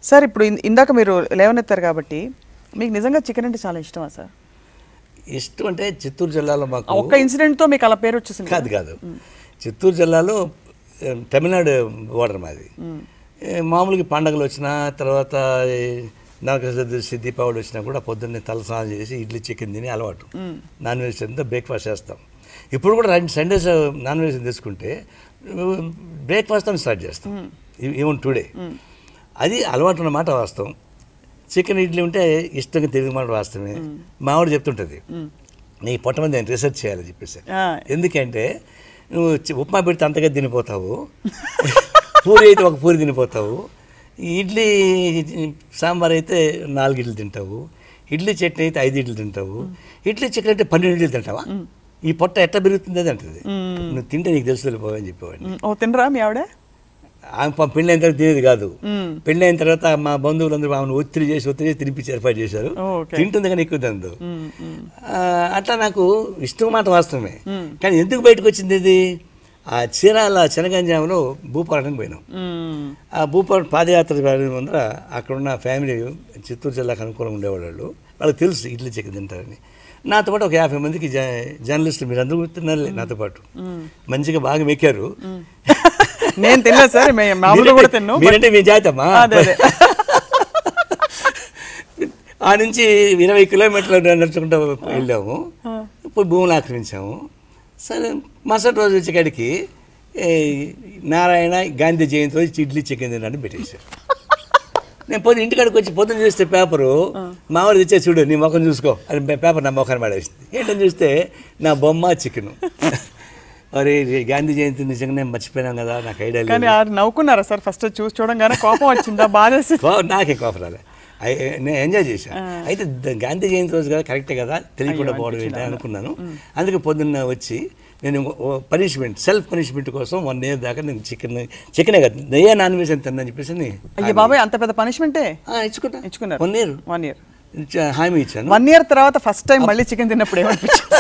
Sir ఇప్పుడు ఇందాక మీరు లేవనెత్తారు కాబట్టి మీకు నిజంగా చికెన్ అంటే చాలా ఇష్టమా సార్? ఇష్టం అంటే చిత్తూరు జిల్లాలో మాకు ఒక్క ఇన్సిడెంట్తో మీకు అలా పేరు వచ్చేసింది? కాదు చిత్తూరు జిల్లాలో తమిళనాడు బోర్డర్ మాది. మామూలుగా పండగలు వచ్చినా తర్వాత నరక చతుర్దశి దీపావళి వచ్చినా కూడా పొద్దున్నే తలస్నానం చేసి ఇడ్లీ చికెన్ తిని అలవాటు. నాన్ వెజ్ అంతా బ్రేక్ఫాస్ట్ చేస్తాం. ఇప్పుడు కూడా సండేస్ నాన్ వెజ్ తీసుకుంటే బ్రేక్ఫాస్ట్ అని స్టార్ట్ చేస్తాం. ఈవెన్ టుడే అది అలవాటు ఉన్నమాట వాస్తవం. చికెన్ ఇడ్లీ ఉంటే ఇష్టంగా తిరిగి మాట వాస్తవమే. మావాడు చెప్తుంటుంది, నీ పొట్ట మీద నేను రీసెర్చ్ చేయాలని చెప్పేసి. ఎందుకంటే నువ్వు ఉప్మా పెడితే అంతగా తినిపోతావు, పూరి అయితే ఒక పూరి తినిపోతావు, ఇడ్లీ సాంబార్ అయితే 4 ఇడ్లు తింటావు, ఇడ్లీ చట్నీ అయితే 5 ఇడ్లు తింటావు, ఇడ్లీ చికెన్ అయితే 12 ఇడ్లు తింటావా? ఈ పొట్ట ఎట్లా పెరుగుతుంది అది అంటుంది. నువ్వు తింటే నీకు తెలుసు వెళ్ళిపోవని చెప్పేవాడిని. తినరా మీ ఆవిడ? ఆమె పెళ్ళైన తర్వాత తినేది కాదు. పెళ్ళైన తర్వాత మా బంధువులందరూ ఆమెను ఒత్తిడి చేసి తినిపించి ఏర్పాటు చేశారు. తింటుంది కానీ ఎక్కువ తిందు. అట్లా నాకు ఇష్టం మాట వాస్తవమే. కానీ ఎందుకు బయటకు వచ్చింది ఇది? ఆ చీరాల శనగంజాములో భూపాలనికి పోయినాం. ఆ భూపాల పాదయాత్ర ముందర అక్కడున్న ఫ్యామిలీ చిత్తూరు జిల్లాకు అనుకూలంగా ఉండేవాళ్ళు. వాళ్ళకి తెలుసు ఇడ్లీ చికెన్ తింటారని. నాతో పాటు ఒక 50 మందికి జర్నలిస్టులు మీరు అందరూ గుర్తున్నారు నాతో పాటు మంచిగా బాగా మెక్కారు. నేను తిన్నా సార్, మీరంటే మీ జాతమ్మా. ఆ నుంచి 20 కిలోమీటర్లు నడుచుకుంటూ వెళ్ళాము. ఇప్పుడు భూములు ఆక్రమించాము. సరే మరుసటి రోజు వచ్చేకాడికి నారాయణ గాంధీ జయంతి రోజు ఇడ్లీ చికెన్ తినని పెట్టేశారు. నేను ఇంటికాడికి వచ్చి పొద్దున్న చూస్తే పేపరు మావాడు తెచ్చే చూడు నీ ముఖం చూసుకో అని పేపర్ నా ముఖాన్ని పడేసింది. ఏంటని చూస్తే నా బొమ్మ చికెను. అరే గాంధీ జయంతి నిజంగా నేను మర్చిపోయినాం కదా, నాకు ఐడియా లేదు. నవ్వుకున్నారా సార్? ఫస్ట్ చూడంగానే కోపం వచ్చిందా? బాధ? నాకే కోపం రాలే, నేను ఎంజాయ్ చేశాను. అయితే గాంధీ జయంతి రోజు కదా కరెక్టే కదా, తెలియకుండా పోవడం ఏంటి అనుకున్నాను. అందుకే పొద్దున్న వచ్చి నేను పనిష్మెంట్ సెల్ఫ్ పనిష్మెంట్ కోసం 1 year దాకా నేను చికెనే కదా నెయ్యే నాన్ వెజ్ అని తిన్నా చెప్పేసి. అయ్యో బాబాయ్, అంత పెద్ద పనిష్మెంటే ఇచ్చుకున్నారు. 1 year హామీ ఇచ్చాను. 1 year తర్వాత ఫస్ట్ టైం మళ్ళీ చికెన్ తిన్నప్పుడు ఏమనిపించింది?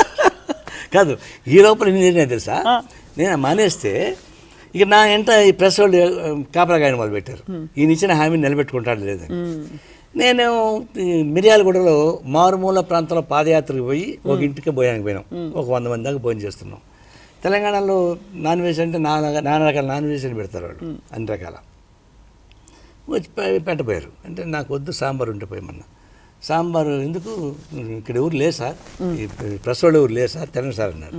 కాదు, ఈ లోపల నేను తెలుసా, నేను మానేస్తే ఇక నా ఎంట ఈ ప్రెస్ వాళ్ళు కాపలాగాయన మొదలు పెట్టారు. ఈయన ఇచ్చిన హామీని నిలబెట్టుకుంటాడు లేదని. నేను మిర్యాలగూడలో మారుమూల ప్రాంతంలో పాదయాత్రకు పోయి ఒక ఇంటికి భోజనానికి పోయినాం. ఒక 100 మంది దాకా భోజనం చేస్తున్నాం. తెలంగాణలో నాన్ వెజ్ అంటే నానా రకాల నాన్ వెజ్ అని పెడతారు వాళ్ళు, అన్ని రకాల. వచ్చి పెట్టపోయారు. అంటే నాకు వద్దు సాంబార్ ఉంటే పోయమన్నా. సాంబారు ఎందుకు, ఇక్కడ ఎవరు లేదు సార్, ఈ ప్రెస్ వాళ్ళు ఎవరు లేదు సార్, తినండి సార్ అన్నారు.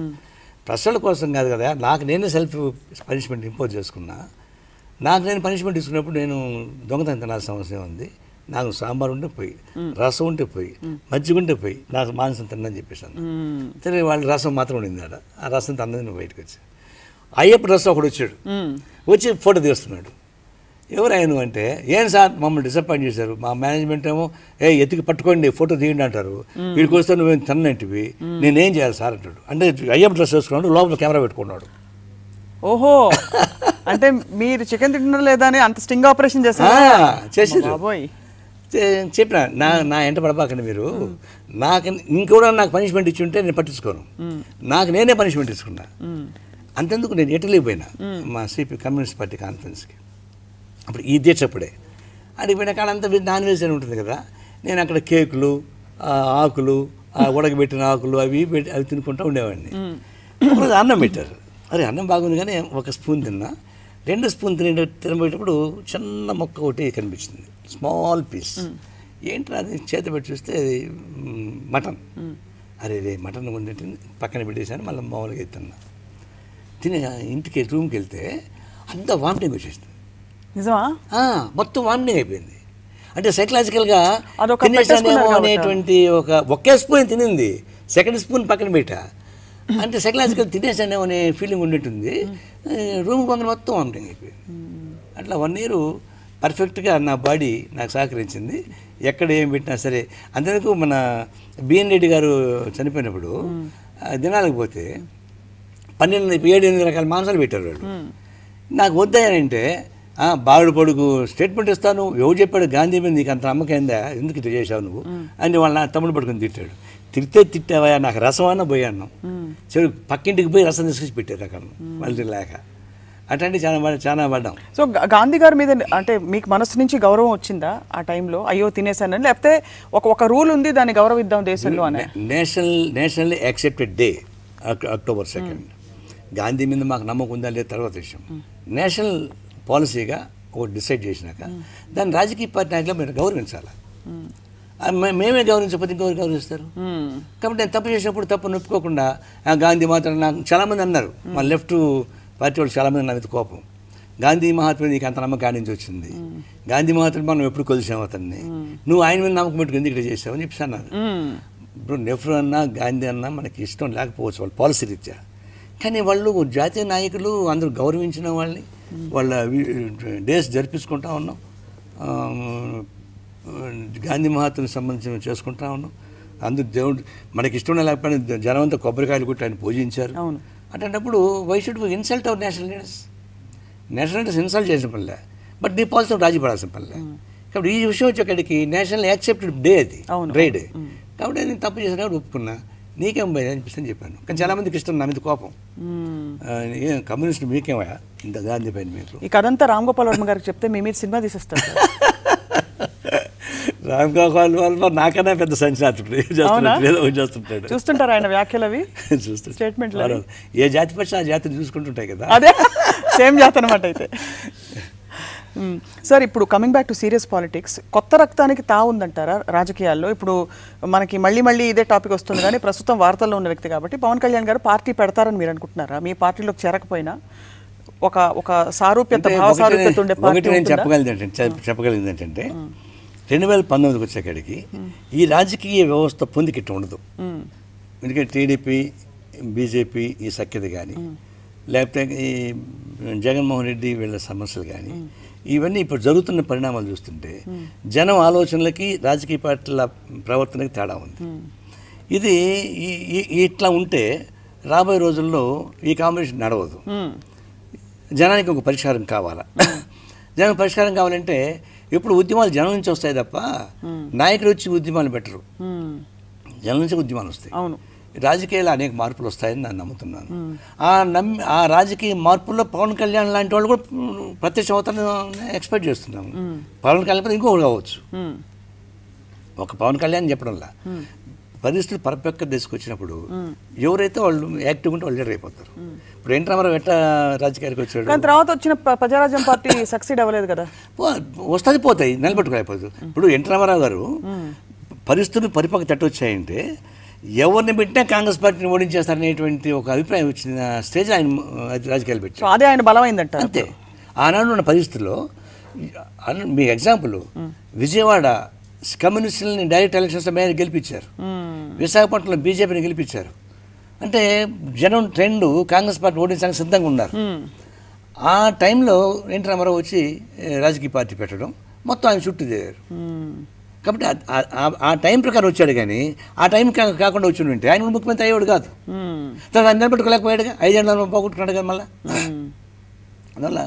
ప్రెస్ వాళ్ళ కోసం కాదు కదా, నాకు నేనే సెల్ఫ్ పనిష్మెంట్ ఇంపోజ్ చేసుకున్నా. నాకు నేను పనిష్మెంట్ తీసుకున్నప్పుడు నేను దొంగతనం తినాల్సిన అవసరం ఉంది. నాకు సాంబార్ ఉంటే పోయి, రసం ఉంటే పోయి, మజ్జిగ ఉంటే పోయి, నాకు మాంసం తిన్నని చెప్పేసాను. సరే వాళ్ళు రసం మాత్రం ఉండింది ఆడ. ఆ రసం తిన్నది నువ్వు బయటకు వచ్చి అయ్యప్ప రసం ఒకడు వచ్చాడు, వచ్చి ఫోటో తీస్తున్నాడు. ఎవరు ఆయన అంటే, ఏం సార్ మమ్మల్ని డిసప్పాయింట్ చేశారు, మా మేనేజ్మెంట్ ఏమో ఎత్తికి పట్టుకోండి ఫోటో తీయండి అంటారు, వీడికి వస్తే నువ్వేం తిన్నంటివి, నేనేం చేయాలి సార్ అంటాడు. అంటే అయ్యప్ప డ్రెస్ వేసుకున్నాడు, లోపల కెమెరా పెట్టుకున్నాడు. ఓహో, అంటే మీరు చికెన్ తింటున్నారు లేదా అని అంత స్టింగ్ ఆపరేషన్ చేశారు. చెప్పిన నా ఎంట పడబాకండి మీరు, నాకు ఇంకోడా నాకు పనిష్మెంట్ ఇచ్చి ఉంటే నేను పట్టించుకోను, నాకు నేనే పనిష్మెంట్ తీసుకున్నా. అంతెందుకు నేను ఇటలీ పోయినా మా సిపి కమ్యూనిస్ట్ పార్టీ కాన్ఫరెన్స్కి. అప్పుడు ఈ దీక్షప్పుడే అడిగి పోయిన కాడ అంతా నాన్ వెజ్ అని ఉంటుంది కదా. నేను అక్కడ కేకులు, ఆకులు, ఉడకబెట్టిన ఆకులు అవి తినుకుంటూ ఉండేవాడిని. ఒకరోజు అన్నం పెట్టారు. అరే అన్నం బాగుంది కానీ ఒక స్పూన్ తిన్నా. 2 స్పూన్ తినబోయేటప్పుడు చిన్న మొక్క ఒకటి కనిపించింది, స్మాల్ పీస్. ఏంటి అది చేతి పెట్టి చూస్తే అది మటన్. అరే రే మటన్ కొంచెం పక్కన పెట్టేసాను, మళ్ళీ మామూలుగా తిన్నా. తిని ఇంటికి రూమ్కి వెళ్తే అంతా వామిటింగ్ వచ్చేసింది. నిజమా? మొత్తం వామిటింగ్ అయిపోయింది. అంటే సైకలాజికల్గా తినేసానేమో అనేటువంటి ఒకే స్పూన్ తినింది, 2nd స్పూన్ పక్కన పెట్టా. అంటే సైకలాజికల్ తినేసానేమో అనే ఫీలింగ్ ఉండింటుంది. రూమ్ కొందరు మొత్తం వామిటింగ్ అయిపోయింది. అట్లా 1 year పర్ఫెక్ట్గా నా బాడీ నాకు సహకరించింది. ఎక్కడ ఏం పెట్టినా సరే. అంతేందుకు మన బిఎన్ రెడ్డి గారు చనిపోయినప్పుడు దినాలకు పోతే 7-8 రకాల మాంసాలు పెట్టారు వాళ్ళు. నాకు వద్దాయనంటే బావిడ పొడుగు స్టేట్మెంట్ ఇస్తాను, ఎవరు చెప్పాడు గాంధీ మీద నీకు అంత నమ్మకం అయిందా, ఎందుకు ఇట్లా చేసావు నువ్వు అని వాళ్ళ తమ్ముడు పట్టుకుని తిట్టాడు. తిట్టావా నాకు రసం అన్న పోయాను చెడు పక్కింటికి పోయి రసం తీసుకొచ్చి పెట్టారు అక్కడ మళ్ళీ లేక అట్లాంటి చాలా పడ్డాం. సో గాంధీ గారి మీద అంటే మీకు మనసు నుంచి గౌరవం వచ్చిందా ఆ టైంలో? అయ్యో తినేసానని, లేకపోతే ఒక రూల్ ఉంది దాన్ని గౌరవిద్దాం దేశంలో అనే? Nationally accepted day October 2. Gandhi మీద మాకు నమ్మకం ఉందా లేదా తర్వాత విషయం. నేషనల్ పాలసీగా ఒకటి డిసైడ్ చేసినాక దాన్ని రాజకీయ పార్టీ నాయకులు మీరు గౌరవించాలి. మేమే గౌరవించకపోతే ఇంకొకరు గౌరవిస్తారు. కాబట్టి నేను తప్పు చేసినప్పుడు తప్పు నొప్పుకోకుండా గాంధీ మాత్రం నాకు చాలామంది అన్నారు, మా లెఫ్ట్ పార్టీ వాళ్ళు చాలామంది నా మీద కోపం, గాంధీ మహాత్ముడు నీకు అంత నమ్మకం కాడి నుంచి వచ్చింది, గాంధీ మహాత్ముడు మనం ఎప్పుడు కొలిసాము అతన్ని, నువ్వు ఆయన మీద నమ్మకం పెట్టుకుని ఎందుకు ఇక్కడ చేసావు అని చెప్పి అన్నారు. ఇప్పుడు నెహ్రూ అన్నా గాంధీ అన్నా మనకి ఇష్టం లేకపోవచ్చు వాళ్ళ పాలసీ రీత్యా, కానీ వాళ్ళు జాతీయ నాయకులు అందరూ గౌరవించిన వాళ్ళని వాళ్ళ డేస్ జరిపించుకుంటా ఉన్నాం, గాంధీ మహాత్మునికి సంబంధించిన చేసుకుంటా ఉన్నాం. అందరూ దేవుడు మనకి ఇష్టం లేకపోయినా జనం అంతా కొబ్బరికాయలు కొట్టి ఆయన పూజించారు. అట్లాంటప్పుడు why should we insult our national leaders? National leaders insult చేసిన పనిలే, బట్ నీ పాలసీ రాజీ పడాల్సిన పనిలే. కాబట్టి ఈ విషయం వచ్చేక్కడికి నేషనల్ యాక్సెప్టెడ్ డే అది, డే డే. కాబట్టి నేను తప్పు చేసినప్పుడు ఒప్పుకున్నా, నీకేం భయం అనిపిస్తుంది చెప్పాను. కానీ చాలా మందికి ఇష్టం నా మీద కోపం, కమ్యూనిస్టులు మీకేమయ్యా ఇంత గాంధీ పైన మీకు. ఈ కథంతా రామ్ గోపాల్ వర్మ గారికి చెప్తే మీ మీద సినిమా తీసేస్తారు. రామ్ గోపాల్ వర్మ నాకన్నా పెద్ద సంచాతుడు చేస్తుంటాడు. చూస్తుంటారు ఆయన వ్యాఖ్యలు అవి, చూస్తుంటారు స్టేట్మెంట్లు. ఏ జాతి పక్షి ఆ జాతిని చూసుకుంటుంటాయి కదా, అదే సేమ్ జాతి అనమాట. అయితే సార్, ఇప్పుడు coming back to serious politics, కొత్త రక్తానికి తా ఉందంటారా రాజకీయాల్లో? ఇప్పుడు మనకి మళ్ళీ ఇదే టాపిక్ వస్తుంది, కానీ ప్రస్తుతం వార్తల్లో ఉన్న వ్యక్తి కాబట్టి పవన్ కళ్యాణ్ గారు పార్టీ పెడతారని మీరు అనుకుంటున్నారా? మీ పార్టీలోకి చేరకపోయినా ఒక సారూప్యత, భావసారూప్యత ఉండే పార్టీ నేను చెప్పగలిగింది ఏంటంటే 2019 వచ్చేకాడికి ఈ రాజకీయ వ్యవస్థ పొందికిట్టు ఉండదు. ఎందుకంటే టీడీపీ బీజేపీ ఈ సఖ్యత కానీ, లేకపోతే ఈ జగన్మోహన్ రెడ్డి వీళ్ళ సమస్యలు కానీ, ఇవన్నీ ఇప్పుడు జరుగుతున్న పరిణామాలు చూస్తుంటే జనం ఆలోచనలకి రాజకీయ పార్టీల ప్రవర్తనకి తేడా ఉంది. ఇది ఇట్లా ఉంటే రాబోయే రోజుల్లో ఈ కాంబినేషన్ నడవదు. జనానికి ఒక పరిష్కారం కావాలా? జనం పరిష్కారం కావాలంటే ఇప్పుడు ఉద్యమాలు జనం నుంచి వస్తాయి తప్ప నాయకులు వచ్చి ఉద్యమాలు పెట్టరు, జనం నుంచి ఉద్యమాలు వస్తాయి. అవును, రాజకీయాలు అనేక మార్పులు వస్తాయని నేను నమ్ముతున్నాను. ఆ రాజకీయ మార్పుల్లో పవన్ కళ్యాణ్ లాంటి వాళ్ళు కూడా ప్రత్యక్ష అవుతారని ఎక్స్పెక్ట్ చేస్తున్నాము. పవన్ కళ్యాణ్ ఇంకొకటి కావచ్చు, ఒక పవన్ కళ్యాణ్ చెప్పడంలా పరిస్థితులు పర్ఫెక్ట్గా తీసుకొచ్చినప్పుడు ఎవరైతే వాళ్ళు యాక్టివ్ ఉంటే వాళ్ళు లీడర్ అయిపోతారు. ఇప్పుడు ఎన్టీ రామారావు ఎట్లా రాజకీయాలకు వచ్చాడు, కానీ తర్వాత వచ్చిన ప్రజారాజ్యం పార్టీ సక్సీడ్ అవ్వలేదు కదా. వస్తుంది పోతాయి, నిలబెట్టుకోలేకపోతుంది. ఇప్పుడు ఎన్టీ రామారావు గారు పరిస్థితులు పరిపక్వ తట్టొచ్చాయంటే ఎవరిని పెట్టినా కాంగ్రెస్ పార్టీని ఓడించేస్తారనేటువంటి ఒక అభిప్రాయం వచ్చిన స్టేజ్ ఆయన రాజకీయాలు పెట్టారు. అదే ఆయన బలమైందంట. అంతే. ఆనాడు ఉన్న పరిస్థితుల్లో మీ ఎగ్జాంపుల్ విజయవాడ కమ్యూనిస్టులని డైరెక్ట్ ఎలక్షన్స్లో మేయర్ గెలిపించారు, విశాఖపట్నంలో బీజేపీని గెలిపించారు. అంటే జనం ట్రెండ్ కాంగ్రెస్ పార్టీ ఓడించడానికి సిద్ధంగా ఉన్నారు. ఆ టైంలో ఎన్టీ రామారావు వచ్చి రాజకీయ పార్టీ పెట్టడం మొత్తం ఆయన చుట్టూ చేరారు. కాబట్టి ఆ టైం ప్రకారం వచ్చాడు, కానీ ఆ టైం కాకుండా వచ్చి ఉంటే ఆయన ముఖ్యమంత్రి అయ్యేవాడు కాదు. తర్వాత ఆయన నిలబెట్టుకోలేకపోయాడుగా, 5 ఏళ్ళలో పోగొట్టుకున్నాడు కదా. మళ్ళీ అందువల్ల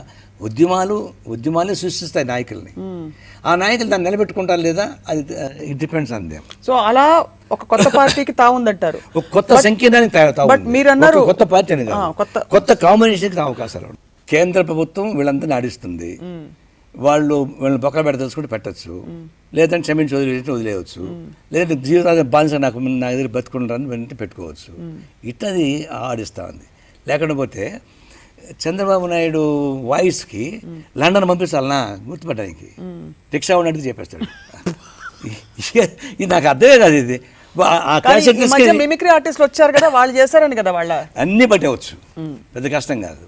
ఉద్యమాలు సృష్టిస్తాయి నాయకుల్ని. ఆ నాయకులు దాన్ని నిలబెట్టుకుంటారు లేదా, అది it depends on them. So అలా ఒక కొత్త పార్టీకి తావుందంటారు, ఒక కొత్త సంకీర్ణానికి మీరు అన్నారు కొత్త పార్టీ అని కొత్త కాంబినేషన్కి అవకాశాలు. కేంద్ర ప్రభుత్వం వీళ్ళంతా నాడిస్తుంది, వీళ్ళని బొక్కలు పెడదలుచుకుంటే పెట్టచ్చు, లేదంటే క్షమించి వదిలేయచ్చు, లేదంటే జీవితాలు బానిస నా దగ్గర బతుకుంటారని వెంటనే పెట్టుకోవచ్చు. ఇట్లది ఆడిస్తూ ఉంది. లేకపోతే చంద్రబాబు నాయుడు వాయిస్కి లండన్ పంపించాలన్నా గుర్తుపట్టడానికి రిక్షా ఉన్నట్టు చెప్పేస్తాడు. ఇది నాకు అర్థమే కాదు. ఇది మిమిక్రీ ఆర్టిస్టులు వచ్చారు కదా, వాళ్ళు చేశారని కదా, వాళ్ళ అన్నీ పట్టవచ్చు, పెద్ద కష్టం కాదు.